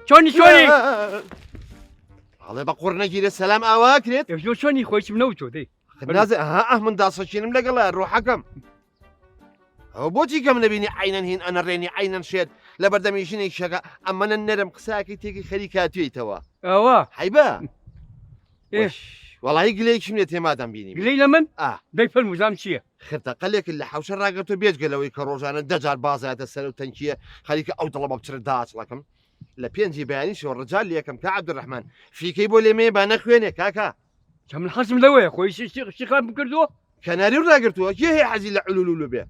شوني هەڵێ بە قوڕ نەگیرە سەلام ئاواکرێت زۆر شوني خۆشم نەوتۆ دەی نازە من داسەچینم لەگەڵە ڕۆحەکەم ئەو بۆچی کەم نەبینی عینەن هین ئەنەڕێنی عینەن شێت لە بەردەمیژنێک شەکە ئەمەە نەرم قساکی تێکی خەری کاتوێتەوە ئەوە حیبە وەڵی گلەیەکیم لێ تێمادەم بینی گلەی لە من دەی فەرموزام چییە؟ خرتەقەلێک لە حوشە ڕاگەتۆ بێتگەلەوەی کە ڕۆژانە دەجار بازایەتە سەر و تەنکیە خەریکە ئەو دڵە بە بچرە داچڵەکەم لە پێنجی بەیانی شۆ ڕجال لەکەم کە عەبدوڕەحمان فیکەی بۆ لێمێ با نەخوێنێ کاکە چە من حەزم لەوەیە خۆی شیخان بکردووە کەناری و ڕاگرتووە کێ هەیە حەزی لە علولو بێ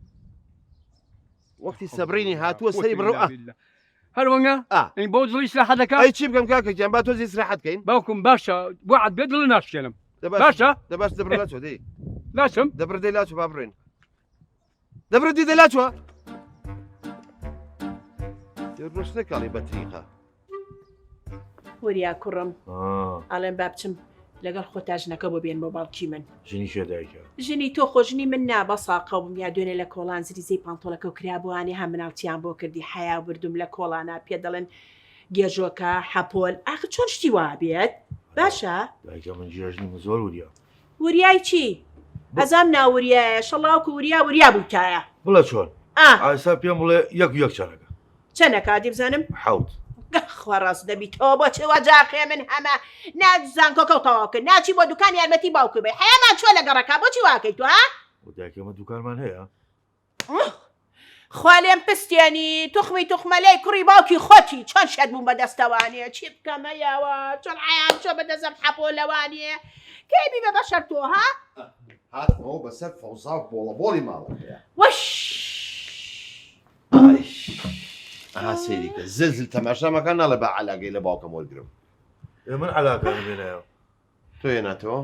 وەختی سەبرینی هاتووە سەری بڕۆ هەروەنگە ئەی بۆ دڵی ئیسلاحەت دەکات ئەی چی بکەم کاکە گیان با تۆزی ئیسلاحەتکەین باوکم باشە وعد بێ دڵی ناشکێنم باشە دەباش دەبڕ لاچۆ دەی لاشم دەبڕ دەی لاچۆ با بڕێن دەبڕ دی دەی لاچوە ڕۆژ نەکاڵی بەتریقە وەریا کوڕم ئاڵێن با بچم لەگەڵ خۆتاژنەکە بۆ بێن بۆ باڵکی من ژنی شێدایکە ژنی تۆ خۆژنی من نابە ساقەوم یا دوێنێ لە کۆڵان زریزەی پانتۆڵەکە و کرابووانی هەم مناڵچیان بۆ کردی حیا بردوم لە کۆڵانە پێ دەڵێن گێژۆکە حەپۆل ئاخ چۆن شتی وا بێت باشە دایکە من ژێژنی زۆر وریا وریای چی ئەزام ناوریایە شەڵاوکە وریا بووتایە بڵە چۆن ئاسا پێم بڵێ یەک چارەکە چەنە کاتی بزانم حوت خواڕاست دەبیتەوە بۆ چێوە جاقێ من هەمە نازانکۆکەوتەواکە ناچی بۆ دوکان یارمەتی باوکە بێ حیامان چۆ لە گەڕەکە بۆچی واکەی تو ها دایکەمە دوکانمان هەیە خوا لێم پستێنی توخمەلەی کوڕی باوکی خۆتی چۆن شێت بووم بەدەستەوانێ چی بکەمەیەوە چۆن حیام چۆ بەدەزەم حەپۆ لەوانێ کەیبی بە بەشەر تۆ ها هاتمەوە بەسەر فەوزا و بۆڵەبۆڵی ماڵەکەیە وەش سێریکە زلزل تەماشامەکان ناڵە بە عەلاگەی لە باوکەم وەرگرم من عەلاکان بێنایە تۆ هێناتەوە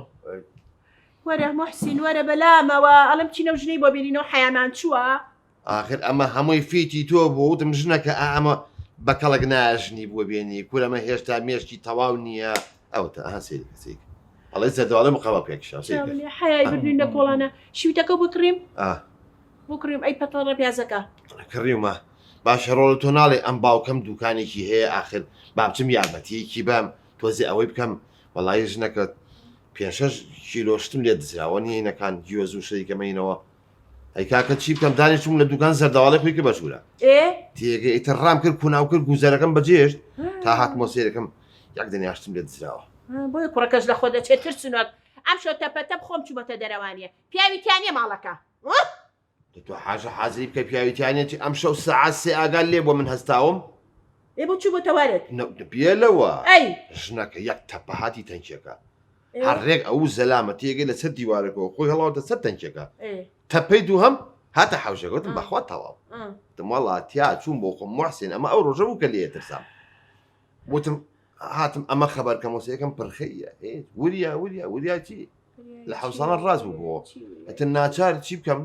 وەرە محسین وەرە بەلامەوە ئەڵم چینە ژنەی بۆ بینینەوە حیامان چووە آخر ئەمە هەمووی فیتی تۆ بۆ وتم ژنەکە ئەمە بە کەڵک ناژنی بووە بێنی کورەمە هێشتا مێشتی تەواو نییە ئەوتە سێریکەسێک ئەڵێ زەردەواڵە مقەوە پێکشا حیای بردوین لە کۆڵانە شیوتەکە بکڕیم بکڕیم ئەی پەتەڵە پیازەکە کڕیمە باشە ڕۆڵ تۆ ناڵێ ئەم باوکەم دوکانێکی هەیە آخر بابچم یارمەتیەکی بام تۆزی ئەوەی بکەم وەڵای ژنەکە 5 کیلۆشتم لێ دزراوە نیینەکان گوێز و شەریکەمەینەوە ئەی کاکە چی بکەم دانیشتم لە دوکان زەردەواڵی خۆی کە بەشورە تێگە ئیتر ڕام کرد کوناو کرد گوزەرەکەم بەجێشت تا هاتمۆ سێرەکەم یەک دەنیاشتم لێ دزراوە بۆی کوڕەکەش لە خۆ دەچێت ترسنۆک ئەم شۆ تەپەتە بخۆم چوبەتە دەرەوانیە پیاویتیانە ماڵەکە تۆ حاجە حازری بکە پیاویتیانێتی ئەم شەو سەعات سێ ئاگال لێ بۆ من هەستاوم بۆ چوو بۆتەوارێت پێلەوە ئەی ژنەکە یەک تەپەهاتی تەنکێکە هەڕێک ئەو زەلامە تێگەی لەسەر دیوارەکەەوە خۆی هەڵاوتە سەر تەنکێکە تەپەی دوو هەم هاتە حوشەکەوتم بەخوا تەواو دمەڵاتیا چوون بۆ خۆم محسین ئەمە ئەو ڕۆژە بوو کە لێ ترسام وتم هاتم ئەمە خەبەرکەم وسەکەم پرخەیە وریا چی لە حوسانە ڕاست بوو بۆ ئەتر ناچار چی بکەم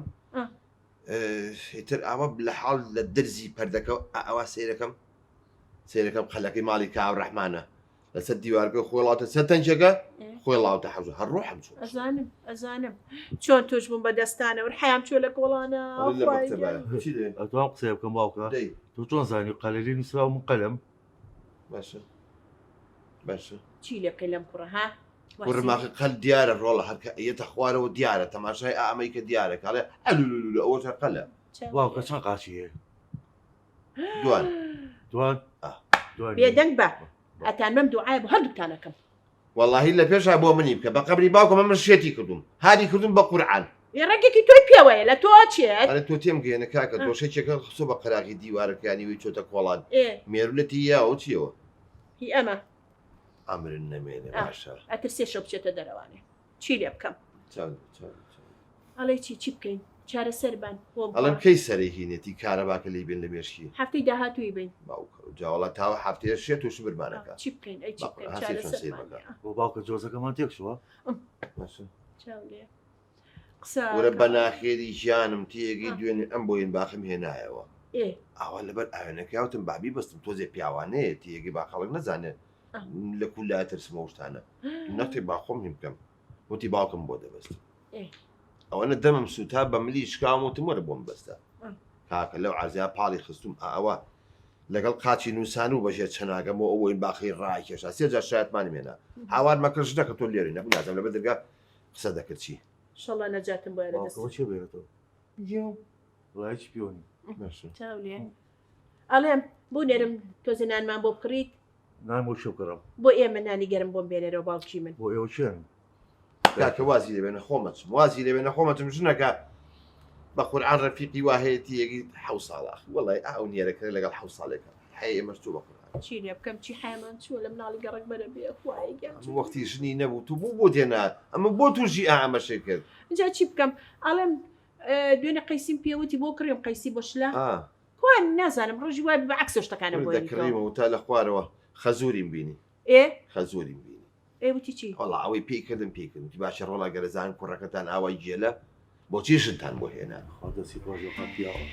ئیتر ئەوە لە حاڵ لە دەرزی پەردەکە ئەوە سیرەکەم خەلەکەی ماڵی کاوڕەحمانە لەسەر دیوارگە خۆڵاتە سەر تەنجەکە خۆی ڵاوتە حەوز هەر ڕۆحم چوو ئەزانم چۆن تۆش بووم بەدەستانە و حیام چۆ لە کۆڵانە ئەتوان قسە بکەم باوکە تۆ چۆن زانی قەلەلی نووسراو من قەلەم باشە چی لێ بکەی لەم کوڕە ها کوڕماخە قەل دیارە ڕۆڵە هەرکە ئەیەتە خوارەوە دیارە تەماشای ئامەی کە دیارە کاڵێ ئەلولولو ئەوە قەلە باوکە چەند قاچی هەیە دوان بێدەنگ بە ئەتان مەم دوعای بۆ هەردووتانەکەم واللهی لە پێشا بۆ منی بکە بە قەبری باوکەمە من شێتی کردوم هادی کردوم بە قورعان ڕێگێکی تۆی پێوەیە لە تۆ چێت ئەرە تۆ تێم گەێنە کاکە دۆشێکێکە خسۆ بە قەراغی دیوارەکانی وی چۆتە کۆڵان مێرولەتی یاوە چیەوە هی ئەمە ئەمرن نەمێنێ باشە ئەتر سێ شەو بچێتە دەرەوانێ چی لێ بکەم ئەڵێ چی بکەین چارە سەربان ئەڵم کەی سەرهینێتی کارەباکە لی بێن لە مێشکی هەفتەی داهاتووی بین جاوەڵە تاوە هەفتەیە شێت و شبرمانەکە چی بکەین ئەی بۆ باوکە جۆزەکەمان تێکشوە وەرە بە ناخێری ژیانم تێگەی دوێنێ ئەم بۆین باخم هێنایەوە ئەوە لەبەر ئاوێنەکەوتم بابی بەستم تۆزێ پیاوانەیە تێگەی با خەڵک نەزانێت لە کولا ترسمە شتانە نەختی باخۆم هیم بکەم وتی باوکم بۆ دەبەستم ئەوەنە دەمم سوتا بە ملی شکام وتم وەرە بۆم بەستە کاکە لەو عزییا پاڵی خستوم ئەوە لەگەڵ قاچی نووسان و بەژێر چەناگەم و ئەوەی باخی ڕاکێشا سێجار شایەتمانی مێنا هاوار مەکرش نەکە تۆ لێرە نەبوو نازم لەبەر دەرگا قسە دەکرد چی شڵە نەجاتم بۆ لە دەست چێ بێرێتەوە وڵای چی پیۆنی چاولێ ئەڵێم بۆ نێرم تۆزە نانمان بۆ بکڕیت نان بۆ شەو کڕم بۆ ئێمە نانی گەرم بۆم بێنێرەوە باوکی من بۆ ئێوە چێن کاکە وازی لێبێنە خۆمەچم وازی لێبێنە خۆمەچم ژنەکە بە قورعان ڕەفیقی واهەیەتی یەکی حەو ساڵاخ وەڵی ئەو نیێرەکە لەگەڵ حەو ساڵێکە حەیە ئێمەش تو بە قورعان چی لێ بکەم چی حیمان چووە لە مناڵی گەڕک بەرە بێ خوایە وەختی ژنی نەبوو تو بوو بۆ دێنا ئەمە بۆ توژی ئامەشێ کرد جا چی بکەم ئاڵێم دوێنێ قەیسیم پێوتی بۆ کڕێم قەیسی بۆ شلە ئا کوان نازانم ڕۆژی وای بە عکسە شتەکانە بۆ دەکڕیمەوە تا لە خوارەوە خەزووریم بینی ئێ خەزووریم بینی ئێوتی چی وەڵا ئەوەی پێی کردم تی باشە ڕۆڵا گەرەزان کوڕەکەتان ئاوای جێلە بۆچی شتان بۆ هێنا خوا دەستی ڕۆژە قاپیاوە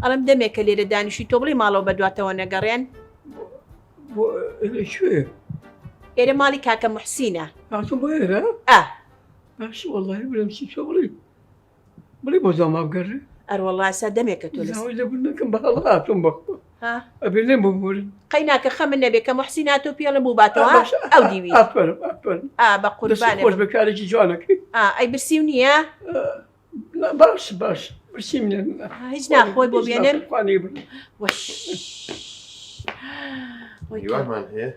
ئەڵم دەمێکە لێرە دانیشی تۆ بڵێ ماڵەوە بەدواتەوە نەگەڕێن شوێ ئێرە ماڵی کاکە محسینە هاتووم بۆ ئێرە باشی وەڵڵاهی بڵێم چی تۆ بڵێ بۆ زاما بگەڕێ ئەروەڵا سا دەمێکە تۆ زاوی لەبوون نەکەم بە هەڵ هاتووم بەخۆ ئەبێ لێم ببورن قەیناکە خەمن نەبێ کە محسین هاتۆ پێڵە بوو باتەوە ئەو دیوی بە قوربانە خۆش بەکارێکی جوانەکەی ئەی برسی و نییە باش برسیم هیچ ناخۆی بۆ بێنن هیوانمان هەیە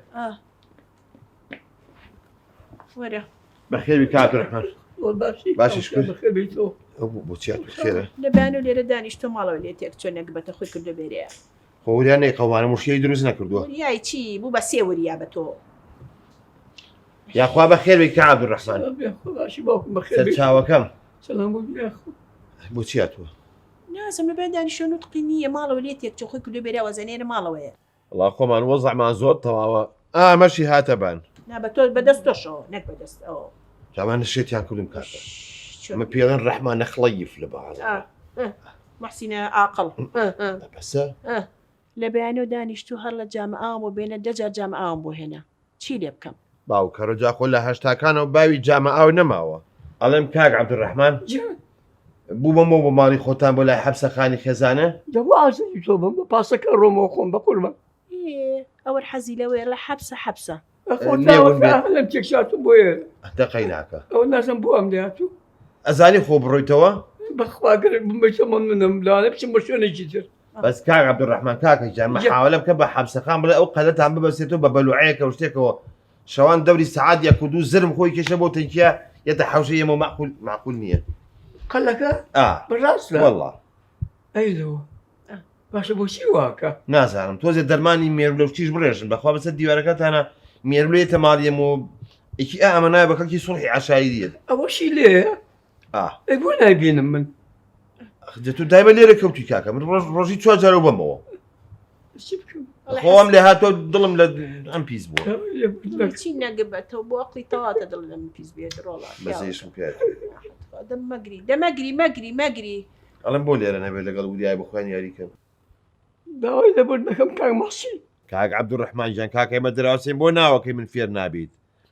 وەرە بەخێوی کاکڕحمان باشی شکر بەخێر بیتەوە بۆچی خێرە لەبیان و لێرە دانیشتۆ ماڵەوە لێ تێک چۆن نەگبەتە خۆی کردو بێرەیە خۆوریان نەی قەوانە مشکەی دروست نەکردووە یای چی بوو بە سێ وریا بە تۆ یاخوا بەخێوی کە عەبدوڕەحمان باشی باوکم بەخێر چاوەکەم سەلام بۆ یاخۆ بۆچی هاتووە نازم لەبێ دانیشتۆ نوتقی نییە ماڵەوە لێ تێک چۆ خۆی کردو بێرەوە زەنێرە ماڵەوەیە وەڵا خۆمان وەزعمان زۆر تەواوە ئامەشی هاتەبان نا بە تۆ بەدەستۆشەوە نەک بەدەست ئەوە جاوان شێتیان کردم کاتە ئەمە پێڵێن ڕەحمان نەخڵەیف لە بەعاڵ محسینە ئاقڵ بەسە لە بەیانەوە دانیشتو هەر لە جامە ئاوم بۆ بێنە دەجار جامە ئاوم بۆ هێنا چی لێ بکەم باوکەڕە جاخۆ لە هەشتاکانەوە باوی جامە ئاو نەماوە ئەڵێم کاک عەبدوڕەحمان بوو بەمە بۆ ماڵی خۆتان بۆ لای حەبسەخانی خێزانە دەبوو ئازادی تۆ بم بە پاسەکە ڕۆمەوە خۆم بە قوربان ئەوە حەزی لەوەیە لە حەبسە لەم تێکشاتوم بۆ ئێرە دەقەی ناکە ئەوە نازم بۆ ئەم دەهاتوو ئەزانی خۆ بڕۆیتەوە بەخواگەر بمبیتەمە منم لاانە بچم بە شوێنێکی تر بەس کاک عەبدوڕەحمان کاکەی جان مەحاولە بکە بە حەبسەخان بڵێ ئەو قەلەتان ببەسێتەوە بە بەلوعەیەکە و شتێکەوە شەوان دەوری سەعات یەک و دوو زرم خۆی کێشە بۆ تەنکیە یەتە حەوشەی ئێمە معقول نییە قەلەکە بەڕاستە وەڵڵا ئەیدەوە باشە بۆچی واکە نازانم تۆزێ دەرمانی مێرولە و تیژ بڕێژن بەخوا بەسەر دیوارەکەتانە مێرولێتە ماڵیەم و ئێکی ئەمە نایە بە خەڵکی سوڵحی عەشایریەت ئەوەشی لێیە ئەی بۆ نایبینم من تو دایمە لێرە کەوتی کاکە من ڕۆژی چوار جارە بەمەوە خۆم لێ هاتۆ دڵم لە ئەم پیس بووە چی نەگەبێتەوە بۆ ئەقلی تەواتە دڵ لەم پیس بێت ڕۆڵە بەزێشم پێ دەمەگری ئەڵم بۆ لێرە نەبێت لەگەڵ وریای بخوێن یاریکەم داوای دەبەر نەکەم کاک مەحسین کاک عەبدوڕەحمان جان کاکەی مە دراوسێن بۆ ناوەکەی من فێر نابیت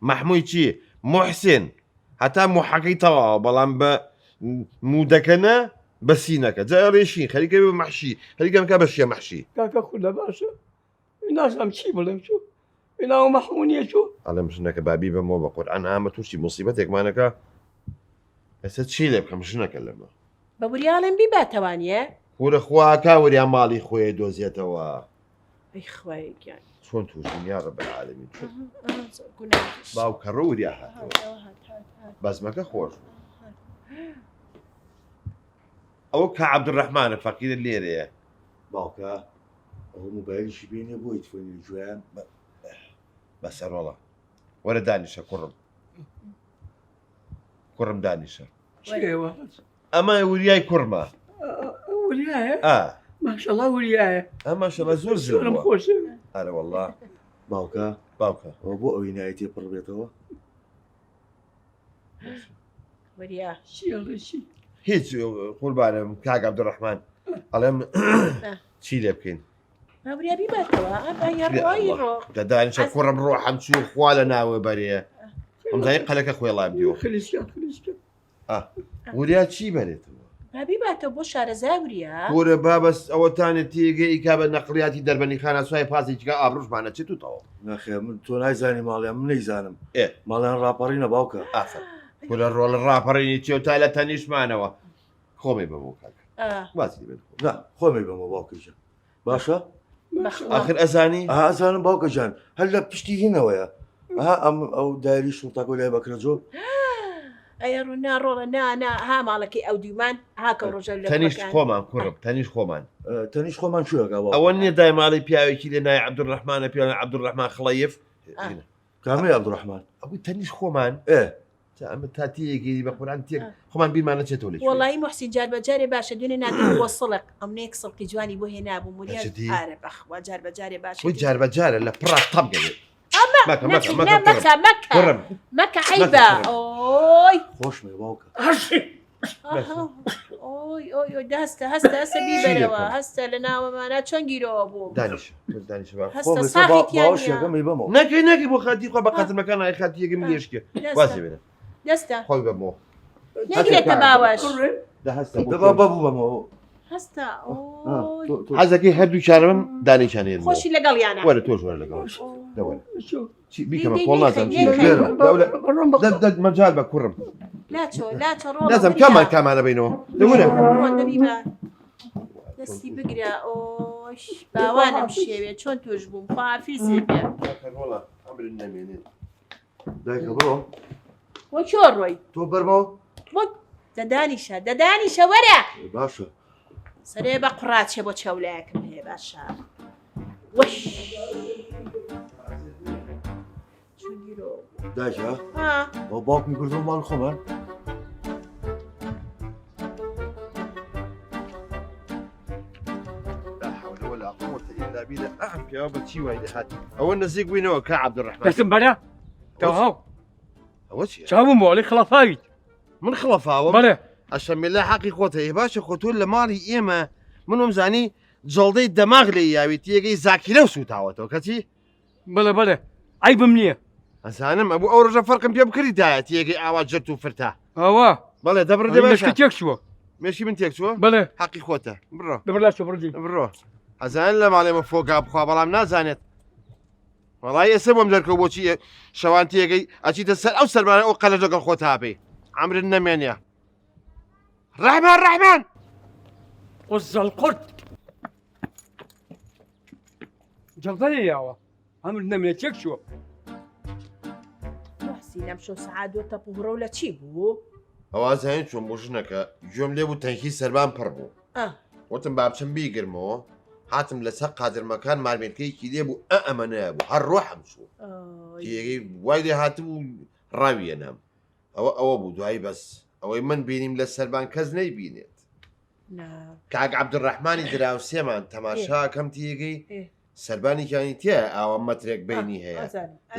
مەحمووی چی محسین هەتا موحەکەی تەواوە بەڵام بە مودەکەنە بەسینەکە جا ڕێشین خەریکە بە مەحشی خەریکەمکە بەشیە مەحشی کاکە خودە باشە نازانم چی بڵێم چۆ ئێناوە مەحمونیە چۆ ئەڵێم ژنەکە بابی بەمەوە بە قورئان ئامە تووشی موسیبەتێکمانەکە ئێستا چی لێ بکەم ژنەکە لەمە بە وریاڵێن بیباتەوانیە کورە خواکە وریان ماڵی خۆی دۆزیێتەوە خۆیان چۆن تووشین یا ڕەب العالەمین باوکە ڕەوریا هاتەوە بەزمەکە خۆش ئەوە کە عەبدوڕەحمانە فەقیرە لێرەیە باوکە ئەو موبایلیشی بێنێ بۆی تفۆنی گوێیان بەسەرۆڵە وەرە دانیشە کوڕم دانیشە چێوە ئەمە وریای کوڕمە وریایە ماشەڵڵا وریایە ئەمەشەڵە زۆر زۆرم زۆر خۆشە ئەرە وەڵڵا باوکە باوکە ئەوە بۆ ئەوەی نایەتی پڕ بێتەوە وریا چیڵشی هیچ قوربانم کاک عەبدوڕەحمان ئەڵێم چی لێ بکەین وریا بیباتەوە دەدانیشە کوڕم ڕۆ هەمچوو خوا لە ناوە بەرێ ئەمزای قەلەکە خۆێڵام دیوە خلیسکە وریا چی بەرێتەوە بیباتەوە بۆ شارەزای وریا کورە بابەس ئەوەتانێت تێگەی کا بە نەقلیاتی دەربەنی خانە سوای پاسێکگە ئابڕژمانە چێت توتەوە نەخێ من تۆ نایزانی ماڵیان من نەیزانم ئێ ماڵیان ڕاپەڕینە باوکە ئافر کورە ڕۆڵ ڕاپەڕینی چێ تا لە تەنیشمانەوە خۆمی بەبوو کاک واسی بێت نا خۆمی بەمە باوکەجان باشە آخر ئەزانی ئازانم باوکەجان هەر لە پشتی هینەوەیە ئەم ئەو دایری شڵتاکۆ لای بەکرەجۆ ئەیە ڕوونا ڕۆڵە نانا ها ماڵەکەی ئەو دیومان هاکە ڕۆژە لە تەنیشت خۆمان کوڕم تەنیشت خۆمان تەنیش خۆمان شوێگا ئەوە نییە دای ماڵی پیاوێکی لێ نای عەبدوڕەحمانە پیاوە عەبدوڕەحمان خڵەیف کامی عەبدوڕەحمان ئەوی تەنیشت خۆمان ئەمە تاتیەکی بە قورئان تێک خۆمان بیرمان نەچێتەوە لێ وەڵی محسین جار بەجارێ باشە دوێنێ نادەوە وەسڵک ئەم نێک سڵکی جوانی بۆ هێنابوو مریان ئارە بەخوا جار بەجارێ باشە خۆی جار بەجارە لە پڕا تەم گەلێت مەکە عیبە ئۆی خۆشمێ باوکە ئۆی دەستە هەستە بیبەرەوە هەستە لە ناوەمانە چۆن گیرەوە بوو باوشەکەمی بەمەوە نەکەی نەکی بۆ خاتی خۆ بە قەتمەکان ئای خاتیەکەم لێشکە وازی بێنە دەستە خۆی بەمەوە نەگرێتە باوەش دەبا بەبوو بەمەوە هەستە حەزەکەی هەردوو چارەمەم دانیشانێن خۆشی لەگەڵیانە وەرە تۆش وەرە لەگەڵ بیکەمە کۆڵ نازانم مەجال بە کوڕم لاچۆ نازم کامان کامانە بینەوە دەورە دەستی بگرە ئۆش باوانم شێوێ چۆن توش بووم خواحافیزێ بێ دایکە بڕۆ وە چۆڕۆی تۆ بەرمەوە دەدانیشە وەرە باشە سەرێ بە قڕاتچێ بۆ چەولایەکم هەیە باشە وەش دایکە بۆ باوکمی کردو ماڵ خۆمان ئەوە نزیک بووینەوە کە عەبدوڕەحمان دەستم بەرە تەواو ئەوە چیە چاوم مۆڵی خڵەفاویت من خڵەفاوە بەڵێ ئەشەمێلا حەقی خۆتە باشە خۆ تۆ لە ماڵی ئێمە من وەمزانی جەڵدەی دەماغ لێ یاوی تێگەی زاکیلە و سوتاوەتەوە کەچی بەڵێ عیبم نییە ئەزانم ئەبوو ئەو ڕۆژە فەرقم پێ بکردایە تێگەی ئاوا جەرت و فرتا ئەوە بەڵێ دەبڕێ مشکە تێک چووە مێشی من تێک چووە بەڵێ حەقی خۆتە بڕۆ دەبڕلاچۆ بڕدی بڕۆ ئەزان لە ماڵێمە فۆگا بخوا بەڵام نازانێت وەڵای ئێستا بۆم دەرکەوت بۆچی شەوان تێگەی ئەچیتە سەر ئەو سەرمانە ئەو قەلە لەگەڵ خۆ تاپێ عەمرت نەمێنێ ڕەحمان قزەڵ قورد جەڵدەیە یاوە ئەمر نەمێنێ تێک چووە محسینەم شۆ سەعادوە تەپوڕە و لە چی بوو؟ ئەوازانین چۆن بۆ ژنەکە گوێم لێ بوو تەنکی سەربان پڕ بوو وتم با بچم بیگرمەوە هاتم لەسەر قادرمەکان مارمێنکەیەکی لێ بوو ئەمە نەبوو هەر ڕۆحم چوو تێگەی وای لێ هاتبوو ڕاویەنام ئەوە بوو دوایی بەس ئەوەی من بینیم لە سەربان کەس نەیبینێت کاک عەبدوڕەحمانی دراوسێمان تەماشاکەم تێگەی سەربانێکیانی تێ ئاوە مەترێک بینی هەیە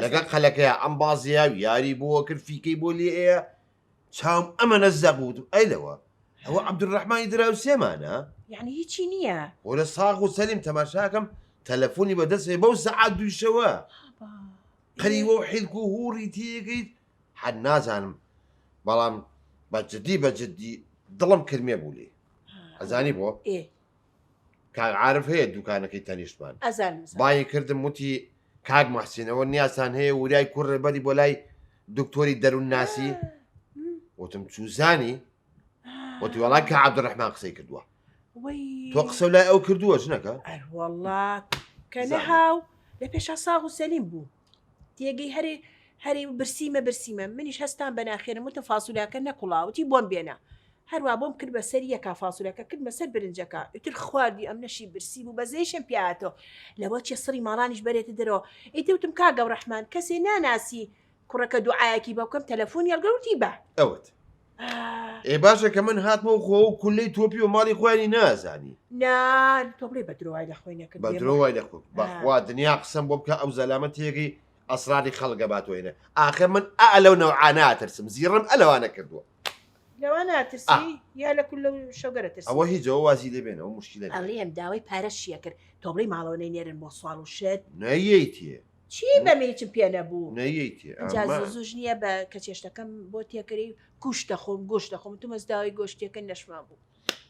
لەگەڵ قەلەکەیە ئەم بازییا یاری بۆ کرد فیکەی بۆ لێ ئەیە چاوم ئەمە نەزەق بوو ئەیلەوە ئەوە عەبدوڕەحمانی دراوسێمانە یعنی هیچی نییە وەرە ساغ و سەلیم تەماشاکەم تەلەفۆنی بەدەستێ بەو سەعات دووشەوە قەریوە و حیلک و هوڕی تێگەیت حەد نازانم بەڵام بەجددی دڵم کرمێ بوو لێ ئەزانی بۆ ئێ کاک عارف هەیە دوکانەکەی تەنیشتمان ئەزانم بای کردم وتی کاک محسینەوە نیاسان هەیە وریای کوڕ ڕێبەری بۆ لای دکتۆری دەروون ناسی وتم چوزانی وتی وەڵای کە عەبدوڕەحمان قسەی کردووە تۆ قسە لای ئەو کردووە ژنەکە وەڵڵا کە نەهاو لە پێشا ساغ و سەلیم بوو تێگەی هەری برسیمە منیش هەستان بەناخێنم وتم فاسوولەکە نەکوڵاوتی بۆم بێنە هەروە بۆم کرد بە سەر یەکا فاسوولەکە کرد بە سەر برنجەکە ئیتر خواردی ئەم نەشی برسی بوو بەزەیشم پیاتەوە لەوە چێ سڕی ماڵانیش بەرێتە دەرەوە ئیتر وتم کا گەوڕەحمان کەسێ ناناسی کوڕەکە دوعایەکی بە بکەم تەلەفۆنی هەڵگەوتی بە ئەوت ئێ باشە کە من هاتمەوە خۆ و کولەی تۆپی و ماڵی خۆیانی نازانی نان تۆ بڵێ بە درۆوای لە خۆی نەکرد بە درۆوای لەخۆ بەخوا دنیا قسەم بۆ بکە ئەو زەلامەتێکی ئەسراری خەڵگە باتۆینە ئاخر من لەو نەوعانە ئاترسم زیڕم ئەلەوانە کردووە لەوە ناترسی یا لە کول لەو شەوگەرە ترسی ئەوە هیچ ئەوە وازی لێبێنە ئەو مشکلە ئەڵێم داوای پارەشیە کرد تۆ بڵێ ماڵەوە نەینێرن بۆ سوال و شت نەیەیتیە چی بەمێچم پێ نەبوو نەیەیتیە زوژ نییە بە کە چێشتەکەم بۆ تێکەری کوشت دەخۆم گۆشت دەخۆم تو مەزداوای گۆشتەکە نەشما بوو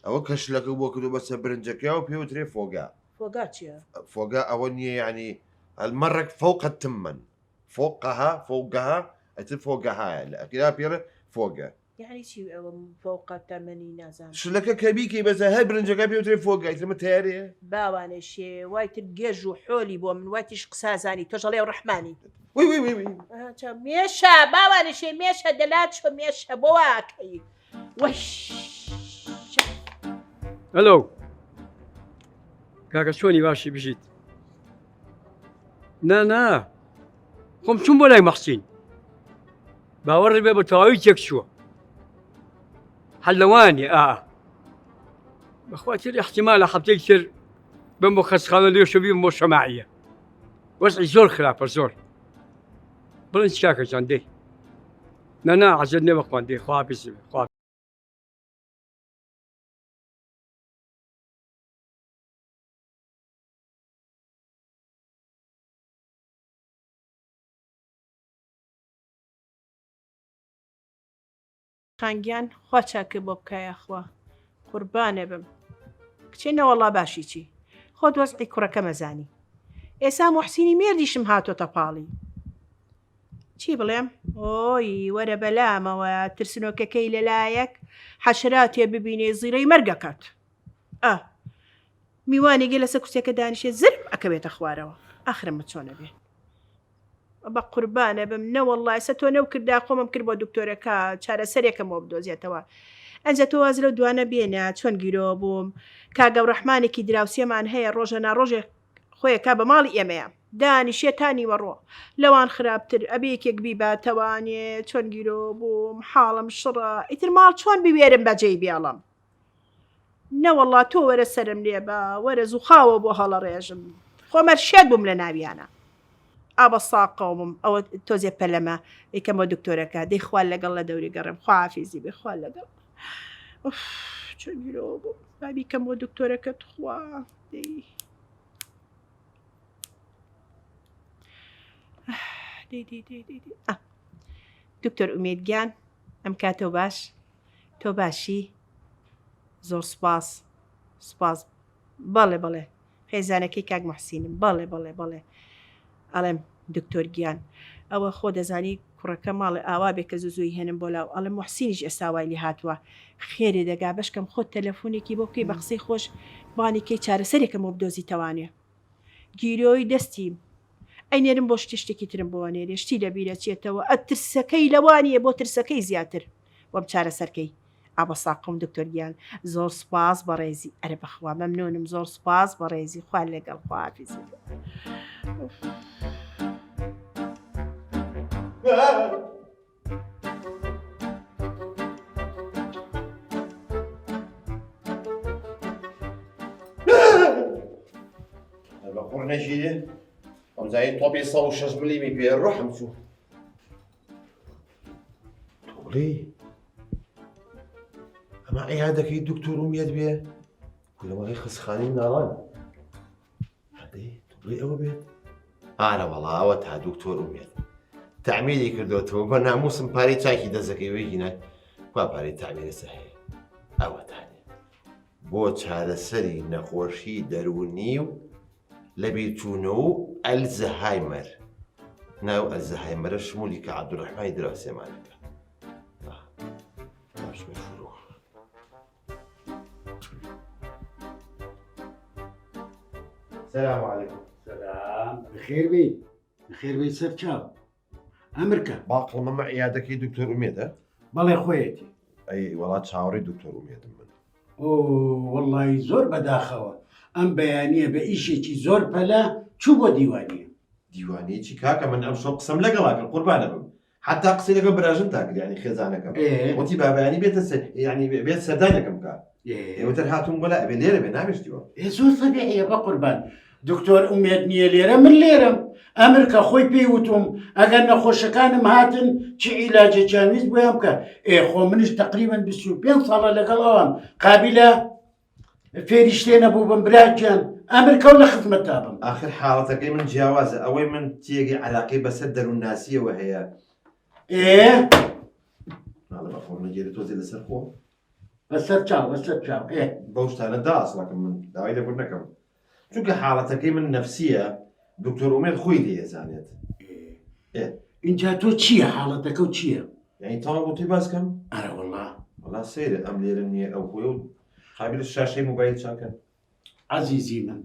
ئەوە کەشلەکە بۆ کردو بەسە برنجەکە و پێوترێ فۆگا فۆگا چییە؟ فۆگا ئەوە نییە یعنی المەڕێک فوقە تمن فوقها ئەتر فۆگەهایە لە ئەقیرا پێرە فۆگە یعنی چی ئەوە فۆقە تەمەنی نازانم شلەکە کەبیکەی بەزە هەر برنجەکە پێوترێ فۆگا ئیترمە تیارەیە باوانە شێ وایتر گێژ و حۆلی بۆ من وایتیش قسازانی تۆژەڵێ و ڕەحمانی مێشە باوانە شێ مێشە دەلات چۆ مێشە بۆ واکەی هەلۆ کاکە چۆنی باشی بژیت نا خۆم چوون بۆ لای مەحسین باوەڕی بێ بە تەواوی تێک چووە هەر لەوانێ بەخواتر احتیمالە هەفتەی تر بم بۆ خەستخانە لێشە بیم بۆ شەماعیە وەزعی زۆر خراپە زۆر بڵێن چ کاکەجان دەی نا حەزت نێ بەخوان دەی خوا بێ خوا خانگیان خوا چاکە بۆ بکایە خوا قوربانێ بم کچێنە وەڵا باشی چی خۆت وەزعی کوڕەکە مەزانی ئێسا موحسینی مێردیشم هاتۆتە پاڵی چی بڵێم ئۆی وەرە بەلامەوە ترسنۆکەکەی لەلایەک حەشراتێ ببینێ زیرەی مەرگەکەت میوانێگە لەسەر کورسەکە دانیشێ زرب ئەکەوێتە خوارەوە ئاخرمە چۆنە بێ بە قوربانە بم نەوەڵڵای سە تۆ نەو کردا خۆمم کرد بۆ دکتۆرەکە چارەسەرێکم بۆ بدۆزیێتەوە ئەنجە تۆ واز لەو دوانە بێنە چۆن گیرۆ بووم کاگەوڕەحمانێکی دراوسێمان هەیە ڕۆژە ناڕۆژێ خۆیەکە بە ماڵی ئێمەیە دانیشێتانی وەڕۆ لەوان خراپتر ئەبێکێک بیباتەوانێ چۆن گیرۆ بووم حاڵم شڕە ئیتر ماڵ چۆن بوێرم بەجێی بێڵم نەوەڵڵا تۆ وەرە سرم لێ بە وەرە زووخاوە بۆ هەڵە ڕێژم خۆمەر شێت بووم لە ناویانە ئابە ساقەومم ئەوە تۆزێ پەلەمە ئیکەم بۆ دکتۆرەکە دەی خوال لەگەڵ لە دەوری گەڕم خوافیزی بێ خوال لەگەڵ چۆن گیرۆ بوو بابی کەم بۆ دکتۆرەکە تخوا دەی دکتۆر ئومێدگیان ئەم کاتۆ باش تۆ باشی زۆر سپاس بەڵێ خێزانەکەی کاک موحسینم بەڵێ ئەڵێم دکتۆر گیان ئەوە خۆ دەزانی کوڕەکە ماڵی ئاوا بێ کە زووی هێنم بۆ لاو ئەڵێ موحسینیش ئێستاوای لێ هاتووە خێری دەگا بەشکەم خۆت تەلەفۆنێکی بۆ بکەی بە قسەی خۆش بانیکەی چارەسەرێکم بۆ بدۆزی تەوانێ گیرۆی دەستیم ئەینێرم بۆ شتێکی ترم بۆ نێرێ شتی لەبیرە چێتەوە ئەترسەکەی لەوانیە بۆ ترسەکەی زیاتر وەم چارەسەرکەی ئابە ساقم دکتۆر گیان زۆر سپاس بەڕێزی ئەرە بەخوا مەمنونم زۆر سپاس بەڕێزی خوال لەگەڵ خوافیزی بەخۆڕ نەژیرێ ئەمزایی تۆپی 106 ملیمی پێ ڕۆحم چوو تۆڵی ئەمە عیادەکەی دکتۆر ومێد بێ لەوەی خستخانەی ناڵان هەدەی تۆڵی ئەوە بێت ئارە وەڵا ئەوە تا دکتۆر ومێت تعمیری کردوتەوە بە ناموسم پارەی چاکی دەزەکەی وەیگینە وا پارەی تعمیرەسە هەیە ئەوە تانێ بۆ چارەسەری نەخۆشی دەرونی و لە بیرچوونەوە و ئەلزەهایمەر ناو ئەلزەهایمەرە شمولی کە عەبدوڕەحمانی دراوسێمانەکە باش بەشوڕۆ سلام علیکم سلام بخێر بی بخێر بی سەر چاو ئەمرکە باقڵمەمە عیادەکەی دکتۆر ئومێدە بەڵێ خۆیەتی ئەی وڵات چاوەڕی دکتۆر ئومێدم من ئۆ وەڵی زۆر بەداخەوە ئەم بەیانیە بە ئیشێکی زۆر پەلا چوو بۆ دیوانیە دیوانەیەکی کاکە من ئەم شۆ قسەم لەگەڵاکرد قوربانە بم حتا قسەی لەگەڵ براژن تاکرد ینی خێزانەکەم وتی بابیانی بێتە ینی بێت سەردانەکەم کە ئێوەتر هاتووم بۆلا ئەبێ لێرە بێ نامێشتیوە زۆر تەبیعیە بە قوربان دکتۆر ئومێد نییە لێرە من لێرەم ئەمرکە خۆی پێی وتم ئەگەر نەخۆشەکانم هاتن چی عیلاجێکیان ویست بۆیان بکە خۆ منش تقریبا 25 ساڵە لەگەڵ ئەوام قابلە فێری شتێ نەبوو بم براجیان ئەمرکە و لە خزمەتتا بم آخر حاڵەتەکەی من جیاوازە ئەوەی من تێگەی عەلاقەی بەسەر دەروون ناسیەوە هەیە ناڵە بەخۆر نەگێرە تۆزێ لەسەر خۆ بەسەر چاو بەو شتانە داسڵەکەم من داوای لەبوور نەکەم چونکە حاڵەتەکەی من نەفسیە دکتۆر ئومێد خۆی لێزانێت اینجا تۆ چییە حاڵەتەکە و چییە؟ یعنی تاوا بۆ توی باسکەم ئەرە وەڵا وەڵا سەیرە ئەم لێرە نییە ئەو خۆی و قابلە شاشەی موبایل چاکەن عەزیزی من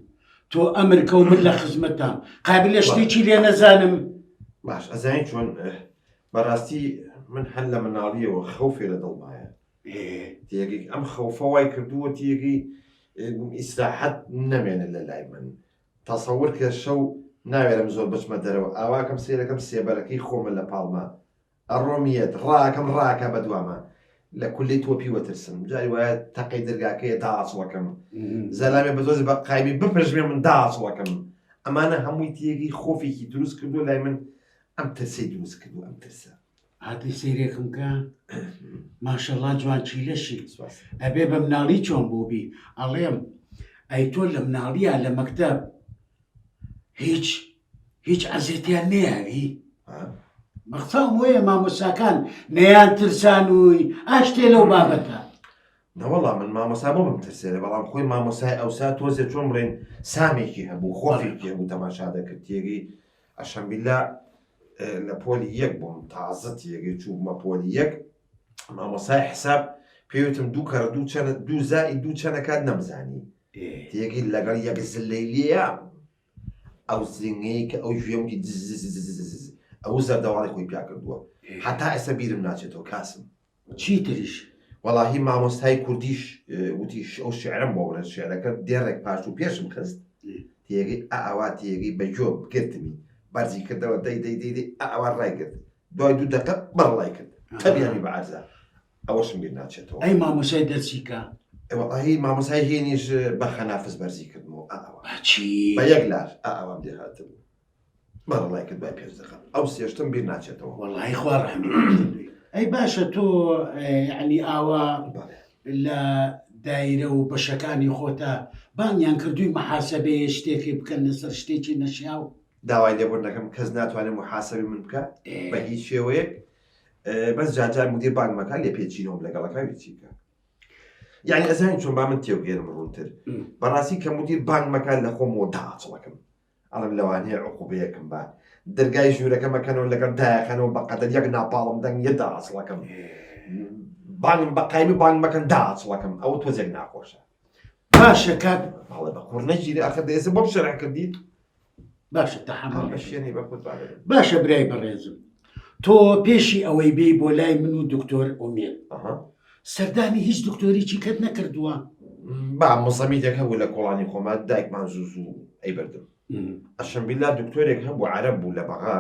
تۆ ئەمرکە و من لە خزمەتام قابلە شتێکی لێ نەزانم باش ئەزانی چۆن بەڕاستی من هەر لە مناڵیەوە خەوفێ لە دڵمایە تێگەی ئەم خەوفە وای کردووە تێگەی ئیسراحەت نەمێنێت لە لای من تەسەور کە شەو ناوێرم زۆر بچمە دەرەوە ئاواکەم سێرەکەم سێبەرەکەی خۆمە لە پاڵما ئەڕۆمیەت ڕاکەم ڕاکە بەدوامە لە کولی تۆپی وەترسم جاری وایە تەقەی دەرگاکەیە داعسڵەکەم زەلامێ بەزۆزی بە قایبی بپژمێ من داعسڵەکەم ئەمانە هەمووی تێگەی خۆفێکی دروست کردو لای من ئەم ترسەی دروست کردو ئەم ترسە هاتی سیرێکم کە ماشەڵڵا جوان چیلەشی ئەبێ بە مناڵی چۆن بووبی ئەڵێم ئەی تۆ لە مناڵیە لە مەکتەب هیچ ئەزێتیان نەیاوی مەخسام وەیە مامۆساکان نەیان ترسان وی ئاشتێ لەو بابەتە نەوەڵا من مامۆسا بۆ بمترسێنە بەڵام خۆی مامۆسای ئەوسا تۆزێ چۆن بڵێن سامێکی هەبوو خۆفێکی هەبوو تەماشا دەکرد تێگەی ئەشەمبیلا لە پۆلی یەک بووم تازە تێگەی چوومە پۆلی یەک مامۆسای حساب پێوتم دوو کەڕ دوو زای دوو چەنەکات نەمزانی تێگەی لەگەڵ یەک زلەیلیە ئەو زنگەی کە ئەو ژێمکی ئەو زەردەواڵی خۆی پیا کردووە حتا ئێستا بیرم ناچێتەوە کاسم چی تریش وەڵاهی مامۆستای کوردیش وتیش ئەو شعرم بۆ بڵێت شعرەکە دێڕێک پاش و پێشم خست تێگەی ئاوا تێگەی بەجۆ بگرتمی بەرزی کردەوە دەی ئاوا ڕای کرد دوای دوو دەقە بەڕڵای کرد تەبیانی بە عەرزە ئەوەشم بیر ناچێتەوە ئەی مامۆسای دەرسیکە وەڵاهی مامۆسای هێنیش بە خەنافس بەرزی کردمەوە ئاوا چی بە یەک لار ئاوام دێ هاتبوو بەڕڵای کرد دوای پێش دەقە ئەو سێشتم بیر ناچێتەوە وەڵی خوا ڕەحمی ئەی باشە تۆ یعنی ئاوا لە دایرە و بەشەکانی خۆتە بانیان کردووی مەحاسەبەیە شتێکی بکەن لەسەر شتێکی نەشیاو داوای لێبوردنەکەم کەس ناتوانێت محاسبی من بکە بە هیچ شێوەیەک بەس جاجار مدیر بانگمەکان لێ پێچینەوەم لەگەڵەکەوی چیکە یعنی ئەزانی چۆن با من تێوگێرم ڕوونتر بەڕاستی کە مدیر بانگمەکان لە خۆمەوە داچڵەکەم ئەڵم لەوانەیە عقوبەیەکم با دەرگای ژوورەکەمەکەنەوە لەگەڵ دایەکەنەوە بەقەدەر یەک ناپاڵم دەنگ یە داعسڵەکەم بانگم بە قایمی بانگمەکەن داعسڵەکەم ئەوە تۆزێک ناخۆشە باشە کات بەڵێ بە قوڕ نەگیری ئاخر دەێسە بۆ بشەڕە کردیت باشە تەحەمل بەشێنی بەخۆت باشە برای بەڕێزم تۆ پێشی ئەوەی بێ بۆ لای من و دکتۆر ئومێد سەردانی هیچ دکتۆریی کەت نەکردووە با مزەمیدێک هەبوو لە کۆڵانی خۆمات دایکمان زوو ئەی بردم ئەشەمبیلا دکتۆرێک هەبوو عەرەب بوو لە بەغا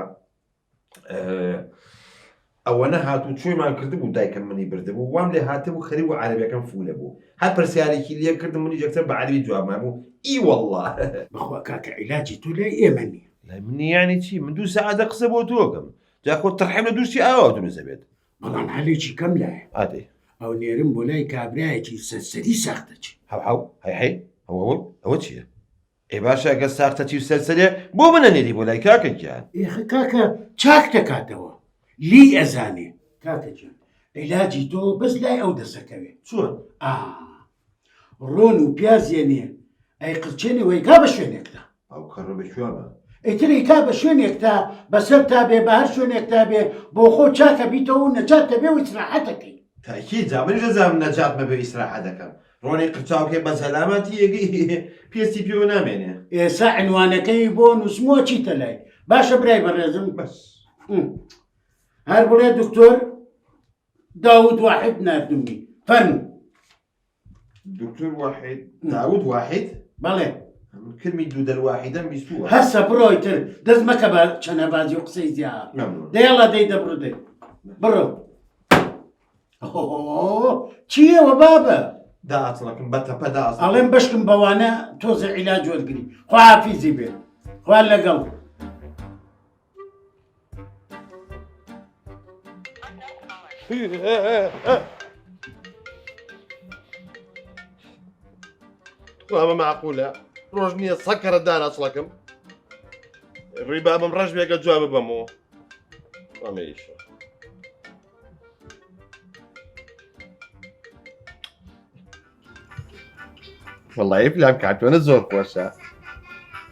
ئەوە نەهاتوو چۆیمان کردبوو دایکم منی بردبوو وام لێ هاتبوو خەری و عەرەبیەکەم فولە بوو هەر پرسیارێکی لێ کردم منی جەکتەر بە عەرەبی جوابمان بوو ئی وەڵڵا بەخوا کاکە عیلاجی تۆ لای ئێمە نییە لای منی یانی چی من دوو سەعاتە قسە بۆ تۆکەم جا خۆ تەرحیم لە دووشتی ئاوا دروست دەبێت بەڵام هەلێکی کەم لایە ئادەی ئەو نێرم بۆ لای کابرایەکی سەرسەری ساختەچی هەو هەی ئەوە چییە؟ ئێ باشە ئەگە ساختەتی و سەرسەرێ بۆ منە نێری بۆ لای کاکەگیان ئێخە کاکە چاک دەکاتەوە لی ئەزانێ کاکەجان عیلاجی تۆ بەس لای ئەو دەسەکەوێت چۆن؟ ڕۆن و پیازێنێ ئەی قچێنی وەی کا بە شوێنێکدا ئەو کەڕۆ بە شوێنە ئەیتری کا بە شوێنێکتا بەسەر تا بێ بە هەر شوێنێکتا بێ بۆ خۆ چاکە بیتەوە و نەجاتە بێ و ئیسراحەتەکەی تاکی جابن ژەزام نەجات بەبێ ئیسراحە دەکەم ڕۆنی قچاوکێ بە سەلامەتی یەگەی پێستی پێوە نامێنێ ئێسا عنوانەکەی بۆ نووسمووە چیتە لای باشە برای بەڕێزم بەس هەر بڵێ دکتۆر داود واحد نردومی فەرمو دکتۆر واحد داود واحد بەڵێ کلمی دوو دەرواحیدەم بیستووە هەسە بڕۆی تر دەست مەکە بە چەنەبازی و قسەی زیاد دەیڵە دەی دەبڕ دەی بڕۆ چیەوە بابە داعتڵەکەم بە تەپە داعت ئەڵێم بەشکم بەوانە تۆزە عیلاج وەرگری خواحافیزی بێ خوا لەگەڵ ئەمە معقولە ڕۆژ نییە سەکەرە داناچڵەکەم ڕیبا بم ڕەش بێگە جواب ببەمەوە ئەمەیشە وەڵی پلام کاتۆنە زۆر خۆشە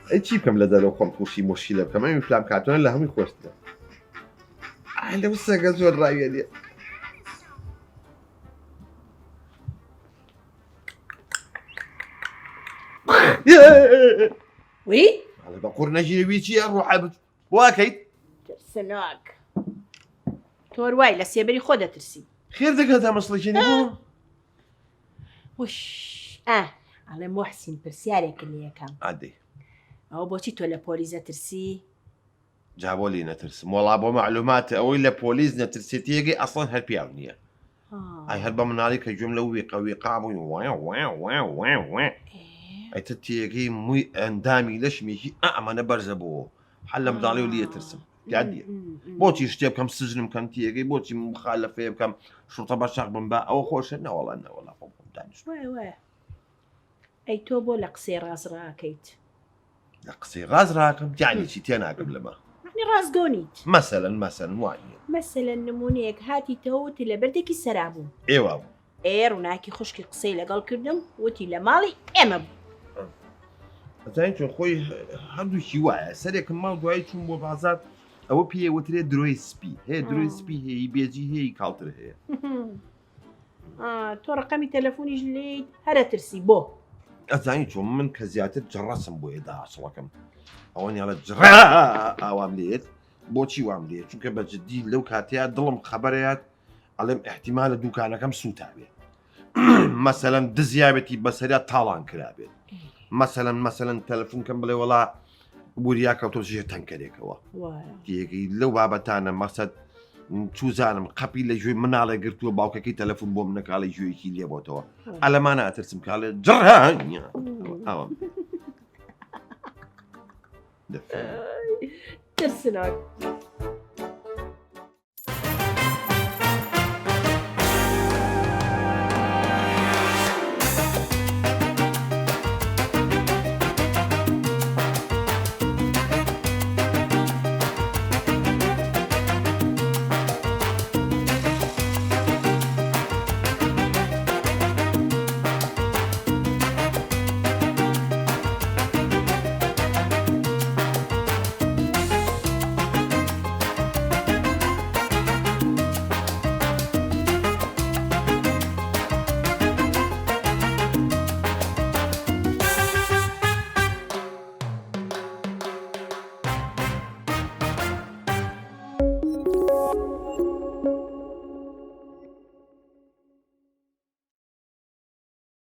ئەی چی بکەم لە دەرەوە خۆم تووشی مۆشی لە بکەم ئەمی پلام کاتۆنە لە هەمووی خۆشتە لەو سەگە زۆر ڕاوێنێ وی بە قوڕ نەژیرەوی چیە ڕوحەبت واکەیت ترسناک تۆر وای لە سێبەری خۆ دەترسی خێر دەکات تا مەسڵەکێنی بۆ وش ئەڵێ محسین پرسیارێکە لێ یەکەم ئادەی ئەوە بۆچی تۆ لە پۆلیزە ترسی جابۆلی نەترسم وەڵا بۆ معلوماتە ئەوەی لە پۆلیس نەترسێتیەگەی ئەسڵەن هەر پیاو نییە ئای هەر بە مناڵی کە گوێم لە وێقەوی قابووی وێ ئەیتە تێگەی مووی ئەندامی لەشمێکی ئەمەە بەرزە بۆ حل لە منداڵی و لێ ترسم یادیە بۆچی شتێ بکەم سژنم کەم تێگەی بۆچی مخالەفێ بکەم شوڕتە بەشاق بم بە ئەوە خۆشە نەوەڵە نەوەڵا خۆم دانیشت وایە ئەی تۆ بۆ لە قسەی ڕاستڕاکەیت لە قسەی ڕاز ڕاکەم یانێکی تێناگەم لەمە ڕاستگۆنیت مەسەلەن وایە مەسەلەن نمونەیەک هاتیتەوە وتی لە بەردێکی سەرابوو ئێوە بوو ڕووناکی خوشکی قسەی لەگەڵ کردم وتی لە ماڵی ئێمە بوو ئەزانین چۆن خۆی هەردووکی وایە سەرێکم ماڵ دوایی چوون بۆ بازار ئەوە پێوترێت درۆی سپی هەیە درۆی سپی هەیە بێجی هەیە کاڵتر هەیە تۆ ڕقەمی تەلەفۆنیش لێیت هەرە ترسی بۆ ئەزانی چۆن من کە زیاتر جڕەسم بۆ ێدا عاشڵەکەم ئەوە نیاڵە جڕا ئاوام لێت بۆچی وام لێت چونکە بەجددی لەو کاتەیە دڵم خەبەرەیەت ئەڵێم احتیمالە دوکانەکەم سوتابێت مەسەلەن دزیابەتی بەسەریا تاڵان کرابێت مەسەلەن تەلەفۆنکەم بڵێ وەڵا بوریا کەوتۆژێ تەنکەرێکەوە تێگەی لەو بابەتانە مەقسەد چوزانم قەپی لە ژوێی مناڵێ گرتووە باوکەکەی تەلەفۆن بۆ منەکاڵی ژوێیەکی لێبۆتەوە ئەلەمانە ئەترسم کاڵێ جڕانیە ئەوە ترسناک